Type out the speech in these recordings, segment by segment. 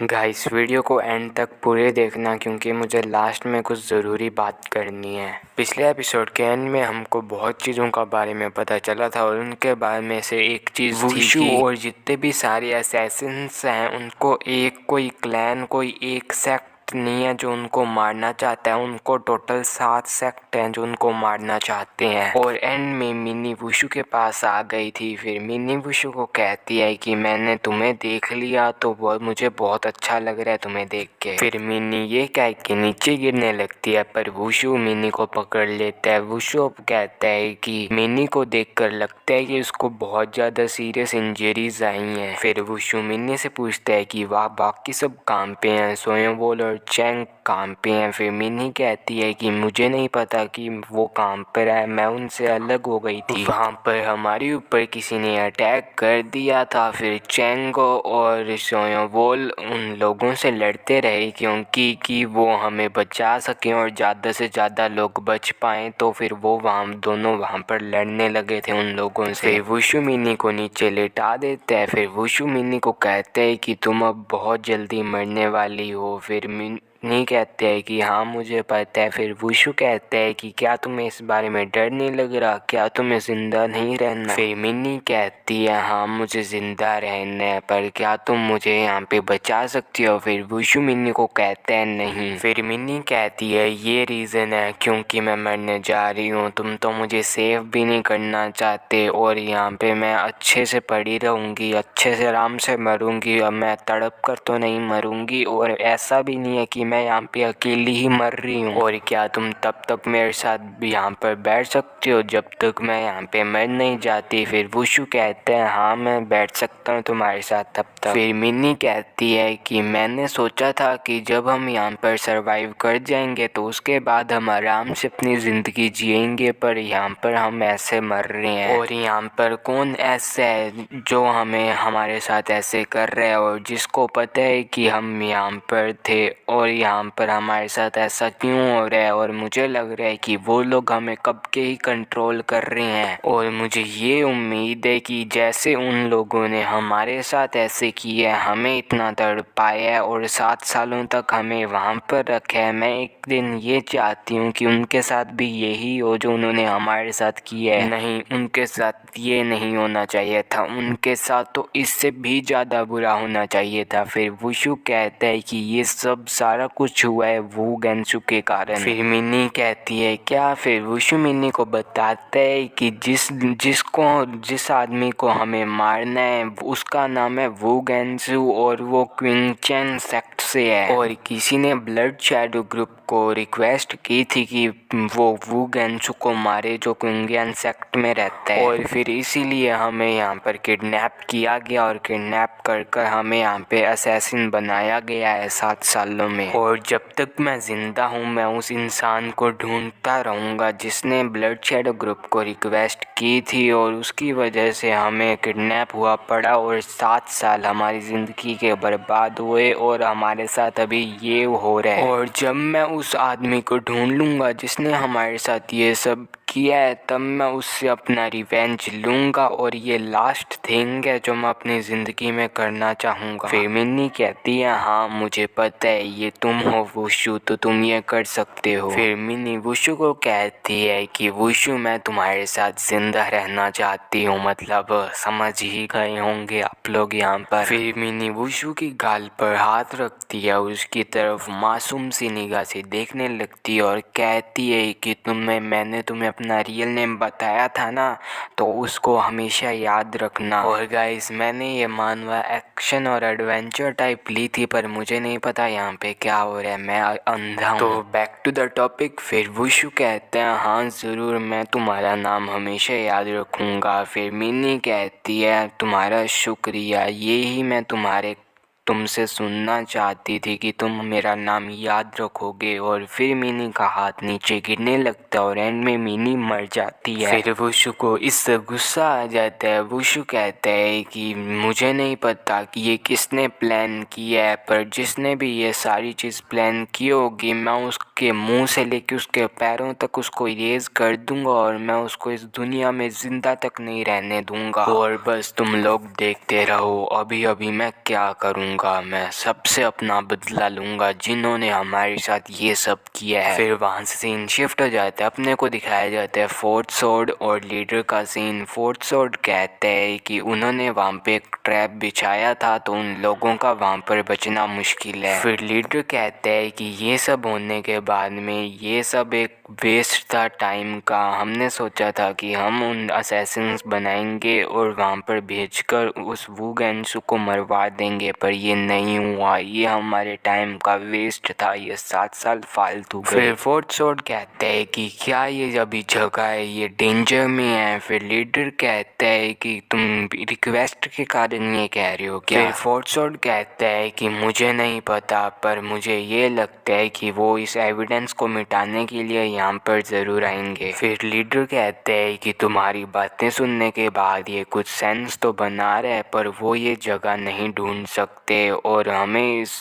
Guys video को and तक पूरे देखना क्योंकि मुझे लास्ट में कुछ ज़रूरी बात करनी है। पिछले एपिसोड के एंड में हमको बहुत चीज़ों का बारे में पता चला था और उनके बारे में से एक चीज़ वुशु और जितने भी सारे असैसिन्स हैं उनको एक कोई क्लैन कोई एक सेक्ट नहीं है जो उनको मारना चाहता है। उनको टोटल 7 सेक्ट हैं जो उनको मारना चाहते हैं। और एंड में मिनी वुशु के पास आ गई थी। फिर मिनी वुशु को कहती है कि मैंने तुम्हें देख लिया तो मुझे बहुत अच्छा लग रहा है तुम्हें देख के। फिर मिनी ये कह के नीचे गिरने लगती है पर वुशु मिनी को पकड़ लेता है। वुशु अब कहता है कि मिनी को देखकर लगता है कि उसको बहुत ज़्यादा सीरियस इंजरीज आई हैं। फिर वुशु मिनी से पूछता है कि वाह बाकी सब काम पे हैं, सोयोबोल और चैंग काम पे हैं। फिर मिनी कहती है कि मुझे नहीं पता कि वो काम पर है, मैं उनसे अलग हो गई थी। वहाँ पर हमारे ऊपर किसी ने अटैक कर दिया था। फिर चैंगो और सोयोबोल उन लोगों से लड़ते रहे क्योंकि कि वो हमें बचा सकें और ज़्यादा से ज़्यादा लोग बच पाएँ। तो फिर वो दोनों वहाँ पर लड़ने लगे थे उन लोगों से। फिर वुशु मिनी को नीचे लेटा देता है। फिर वुशु मिनी को कहते हैं कि तुम अब बहुत जल्दी मरने वाली हो। फिर मिनी कहते हैं कि हाँ मुझे पता है। फिर वुशु कहते हैं कि क्या तुम्हें इस बारे में डर नहीं लग रहा, क्या तुम्हें ज़िंदा नहीं रहना। फिर मिनी कहती है हाँ मुझे ज़िंदा रहना है पर क्या तुम मुझे यहाँ पे बचा सकती हो। फिर वुशु मिनी को कहते हैं नहीं। फिर मिनी कहती है ये रीज़न है क्योंकि मैं मरने जा रही हूँ, तुम तो मुझे सेव भी नहीं करना चाहते और यहाँ पे मैं अच्छे से पड़ी रहूँगी, अच्छे से आराम से मरूँगी। अब मैं तड़प कर तो नहीं मरूँगी और ऐसा भी नहीं है कि मैं यहाँ पे अकेली ही मर रही हूँ। और क्या तुम तब तक मेरे साथ भी यहाँ पर बैठ सकती हो जब तक मैं यहाँ पे मर नहीं जाती। फिर वुशु कहते हैं हाँ मैं बैठ सकता हूँ तुम्हारे साथ तब तक। फिर मिनी कहती है कि मैंने सोचा था कि जब हम यहाँ पर सरवाइव कर जाएंगे तो उसके बाद हम आराम से अपनी ज़िंदगी जिएंगे, पर यहाँ पर हम ऐसे मर रहे हैं। और यहाँ पर कौन ऐसा है जो हमें हमारे साथ ऐसे कर रहा है और जिसको पता है कि हम यहाँ पर थे और यहाँ पर हमारे साथ ऐसा क्यों हो रहा है। और मुझे लग रहा है कि वो लोग हमें कब के ही कंट्रोल कर रहे हैं। और मुझे ये उम्मीद है कि जैसे उन लोगों ने हमारे साथ ऐसे किया है, हमें इतना तड़पाया है और 7 सालों तक हमें वहाँ पर रखा है, मैं एक दिन ये चाहती हूँ कि उनके साथ भी यही हो जो उन्होंने हमारे साथ किया है। नहीं, उनके साथ ये नहीं होना चाहिए था, उनके साथ तो इससे भी ज़्यादा बुरा होना चाहिए था। फिर वुशु कहता है कि ये सब सारा कुछ हुआ है वू गेंसु के कारण। फिर मिनी कहती है क्या। फिर वुशु मिनी को बताता है कि जिस आदमी को हमें मारना है उसका नाम है वू गेंसु और वो क्विंगचेन सेक्ट से है। और किसी ने ब्लड शैडो ग्रुप को रिक्वेस्ट की थी कि वो वू गेंसु को मारे जो क्विंगचेन सेक्ट में रहता है। और फिर इसीलिए हमें यहाँ पर किडनैप किया गया और किडनैप कर हमें यहाँ पे असैसिन बनाया गया है 7 सालों में। और जब तक मैं ज़िंदा हूँ मैं उस इंसान को ढूंढता रहूँगा जिसने ब्लड शैडो ग्रुप को रिक्वेस्ट की थी और उसकी वजह से हमें किडनैप हुआ पड़ा और 7 साल हमारी ज़िंदगी के बर्बाद हुए और हमारे साथ अभी ये हो रहा है। और जब मैं उस आदमी को ढूंढ लूँगा जिसने हमारे साथ ये सब किया है तब मैं उससे अपना रिवेंज लूँगा और ये लास्ट थिंग है जो मैं अपनी ज़िंदगी में करना चाहूँगा। फिर मिनी कहती है हाँ मुझे पता है ये तुम हो वुशु तो तुम ये कर सकते हो। फिर मिनी वुशु को कहती है कि वुशु मैं तुम्हारे साथ ज़िंदा रहना चाहती हूँ, मतलब समझ ही गए होंगे आप लोग यहाँ पर। फिर मिनी वुशु की गाल पर हाथ रखती है, उसकी तरफ मासूम सी निगाह से देखने लगती है और कहती है कि मैंने तुम्हें अपना रियल नेम बताया था ना तो उसको हमेशा याद रखना। और गाइस मैंने ये मानवा एक्शन और एडवेंचर टाइप ली थी पर मुझे नहीं पता यहाँ पे क्या हो रहा है, मैं अंधा हूँ। तो बैक टू द टॉपिक। फिर वुशु कहते हैं हाँ ज़रूर मैं तुम्हारा नाम हमेशा याद रखूँगा। फिर मिनी कहती है तुम्हारा शुक्रिया, ये ही मैं तुमसे सुनना चाहती थी कि तुम मेरा नाम याद रखोगे। और फिर मिनी का हाथ नीचे गिरने लगता है और एंड में मिनी मर जाती है। फिर वुशु को इससे गुस्सा आ जाता है। वुशु कहता है कि मुझे नहीं पता कि ये किसने प्लान किया है पर जिसने भी ये सारी चीज़ प्लान की होगी मैं उसके मुंह से लेके उसके पैरों तक उसको इरेज कर दूंगा और मैं उसको इस दुनिया में ज़िंदा तक नहीं रहने दूंगा। और बस तुम लोग देखते रहो अभी अभी मैं क्या करूँगा। लूँगा, मैं सबसे अपना बदला लूँगा जिन्होंने हमारे साथ ये सब किया है। फिर वहाँ से सीन शिफ्ट हो जाता है, अपने को दिखाया जाता है फोर्थ स्वॉर्ड और लीडर का सीन। फोर्थ स्वॉर्ड कहते हैं कि उन्होंने वहाँ पे एक ट्रैप बिछाया था तो उन लोगों का वहाँ पर बचना मुश्किल है। फिर लीडर कहते हैं कि ये सब होने के बाद में ये सब एक वेस्ट था टाइम का, हमने सोचा था कि हम उन असैसिन्स बनाएंगे और वहाँ पर भेजकर उस वू गेंसू को मरवा देंगे, पर ये नहीं हुआ, ये हमारे टाइम का वेस्ट था, ये 7 साल फालतू गए। फिर फोर्थ स्वॉर्ड कहते हैं कि क्या ये अभी जगह है, ये डेंजर में है। फिर लीडर कहता है कि तुम रिक्वेस्ट के कारण ये कह रहे हो क्या। फिर फोर्थ स्वॉर्ड कहता है कि मुझे नहीं पता, पर मुझे ये लगता है कि वो इस एविडेंस को मिटाने के लिए यहाँ पर ज़रूर आएंगे। फिर लीडर कहते हैं कि तुम्हारी बातें सुनने के बाद ये कुछ सेंस तो बना रहा है, पर वो ये जगह नहीं ढूंढ सकते और हमें इस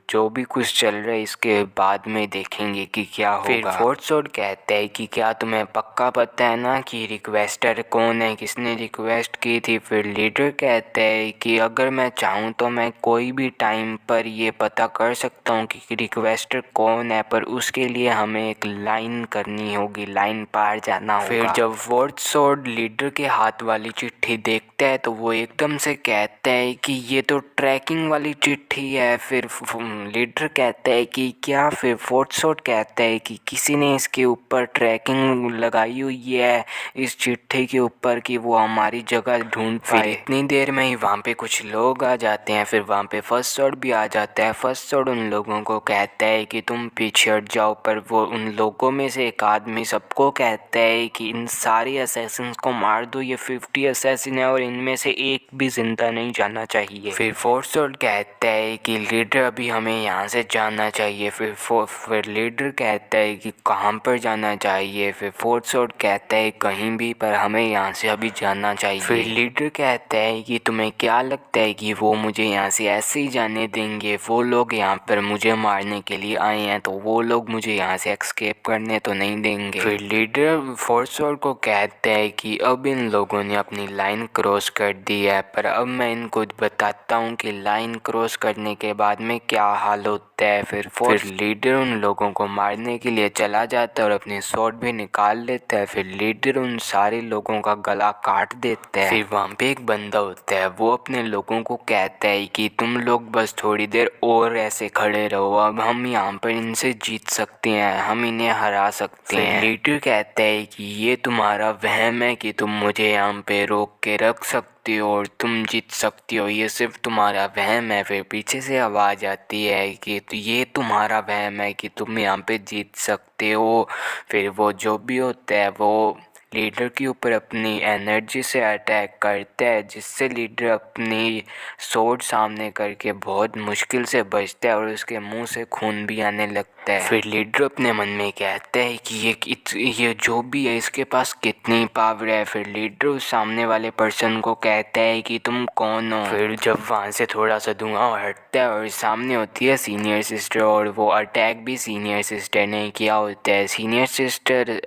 जो भी कुछ चल रहा है इसके बाद में देखेंगे कि क्या होगा। फिर फोर्थ स्वॉर्ड कहते हैं कि क्या तुम्हें पक्का पता है ना कि रिक्वेस्टर कौन है, किसने रिक्वेस्ट की थी। फिर लीडर कहते हैं कि अगर मैं चाहूँ तो मैं कोई भी टाइम पर ये पता कर सकता हूँ कि रिक्वेस्टर कौन है, पर उसके लिए हमें एक लाइन करनी होगी, लाइन पार जाना होगा। फिर जब फोर्थ स्वॉर्ड लीडर के हाथ वाली चिट्ठी देखता है तो वो एकदम से कहता है कि ये तो ट्रैकिंग वाली चिट्ठी है। फिर लीडर कहता है कि क्या। फिर फोर्थ स्वॉर्ड कहता है कि किसी ने इसके ऊपर ट्रैकिंग लगाई हुई है इस चिट्ठी के ऊपर कि वो हमारी जगह ढूंढ पाए। फिर इतनी देर में ही वहाँ पे कुछ लोग आ जाते हैं। फिर वहाँ पे फर्स्ट स्वॉर्ड भी आ जाता है। फर्स्ट स्वॉर्ड उन लोगों को कहता है कि तुम पीछे हट जाओ, पर वो उन लोगों में से एक आदमी सबको कहता है कि इन सारे असैसिन्स को मार दो, ये 50 असैसिन है और इनमें से एक भी जिंदा नहीं जाना चाहिए। फिर फोर्थ स्वॉर्ड कहता है कि लीडर अभी हमें यहाँ से जाना चाहिए। फिर लीडर कहता है कि कहाँ पर जाना चाहिए। फिर फोर्थ स्वॉर्ड कहता है कहीं भी, पर हमें यहाँ से अभी जाना चाहिए। फिर लीडर कहता है कि तुम्हें क्या लगता है कि वो मुझे यहाँ से ऐसे ही जाने देंगे, वो लोग यहाँ पर मुझे मारने के लिए आए हैं तो वो लोग मुझे यहाँ से एस्केप करने तो नहीं देंगे। फिर लीडर फोर्थ स्वॉर्ड को कहते हैं कि अब इन लोगों ने अपनी लाइन क्रॉस कर दी है, पर अब मैं इनको बताता हूँ कि लाइन क्रॉस करने के बाद में क्या हाल होता है। फिर लीडर उन लोगों को मारने के लिए चला जाता है और अपनी स्वॉर्ड भी निकाल लेता है। फिर लीडर उन सारे लोगों का गला काट देता है। फिर वहाँ पे एक बंदा होता है, वो अपने लोगों को कहता है कि तुम लोग बस थोड़ी देर और ऐसे खड़े रहो, अब हम यहाँ पर इनसे जीत सकते हैं, हम इन्हें हरा सकते हैं। लीडर कहता है कि ये तुम्हारा वहम है कि तुम मुझे यहाँ पे रोक के रख सकते हो और तुम जीत सकती हो, ये सिर्फ तुम्हारा वहम है। फिर पीछे से आवाज़ आती है कि ये तुम्हारा वहम है कि तुम यहाँ पे जीत सकते हो। फिर वो जो भी होता है वो लीडर के ऊपर अपनी एनर्जी से अटैक करता है, जिससे लीडर अपनी स्वॉर्ड सामने करके बहुत मुश्किल से बचता है और उसके मुंह से खून भी आने लगता है। फिर लीडर अपने मन में कहता है कि ये जो भी है इसके पास कितनी पावर है। फिर लीडर उस सामने वाले पर्सन को कहता है कि तुम कौन हो। फिर जब वहाँ से थोड़ा सा धुआं हटता है और सामने होती है सीनियर सिस्टर, और वो अटैक भी सीनियर सिस्टर ने किया होता है। सीनियर सिस्टर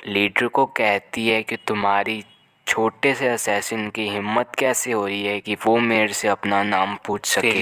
लीडर को कहती है कि तुम्हारी छोटे से असैसिन की हिम्मत कैसे हो रही है कि वो मेरे से अपना नाम पूछ सके।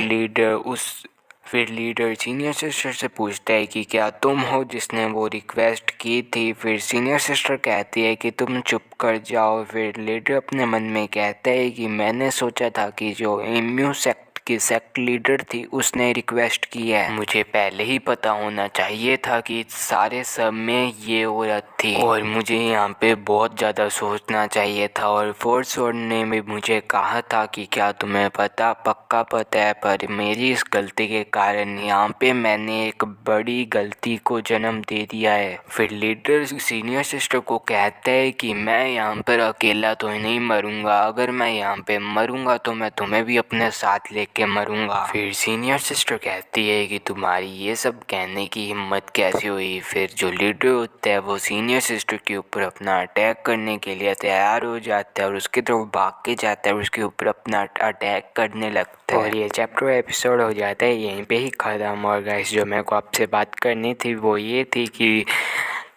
फिर लीडर सीनियर सिस्टर से पूछता है कि क्या तुम हो जिसने वो रिक्वेस्ट की थी। फिर सीनियर सिस्टर कहती है कि तुम चुप कर जाओ। फिर लीडर अपने मन में कहता है कि मैंने सोचा था कि जो एम्यू सेक्ट की सेक्ट लीडर थी उसने रिक्वेस्ट की है, मुझे पहले ही पता होना चाहिए था कि सारे सब में ये औरत थी और मुझे यहाँ पे बहुत ज़्यादा सोचना चाहिए था। और फोर्थ स्वॉर्ड ने भी मुझे कहा था कि क्या तुम्हें पक्का पता है, पर मेरी इस गलती के कारण यहाँ पे मैंने एक बड़ी गलती को जन्म दे दिया है। फिर लीडर सीनियर सिस्टर को कहता है कि मैं यहाँ पर अकेला तो नहीं मरूंगा, अगर मैं यहाँ पे मरूंगा तो मैं तुम्हें भी अपने साथ लेके मरूंगा। फिर सीनियर सिस्टर कहती है कि तुम्हारी ये सब कहने की हिम्मत कैसे हुई। फिर जो लीडर होता है वो सीनियर सिस्टर के ऊपर अपना अटैक करने के लिए तैयार हो जाता है और उसकी तरफ भाग के जाता है और उसके ऊपर अपना अटैक करने लगता है। और ये चैप्टर एपिसोड हो जाता है यहीं पे ही ख़त्म। और गाइस जो मेरे को आपसे बात करनी थी वो ये थी कि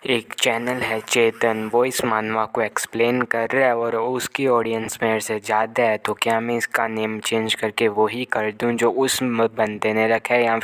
एक चैनल है चेतन, वो इस मानवा को एक्सप्लेन कर रहा है और उसकी ऑडियंस मेरे से ज़्यादा है, तो क्या मैं इसका नेम चेंज करके वही कर दूं जो उस बंदे ने रखा है, या फिर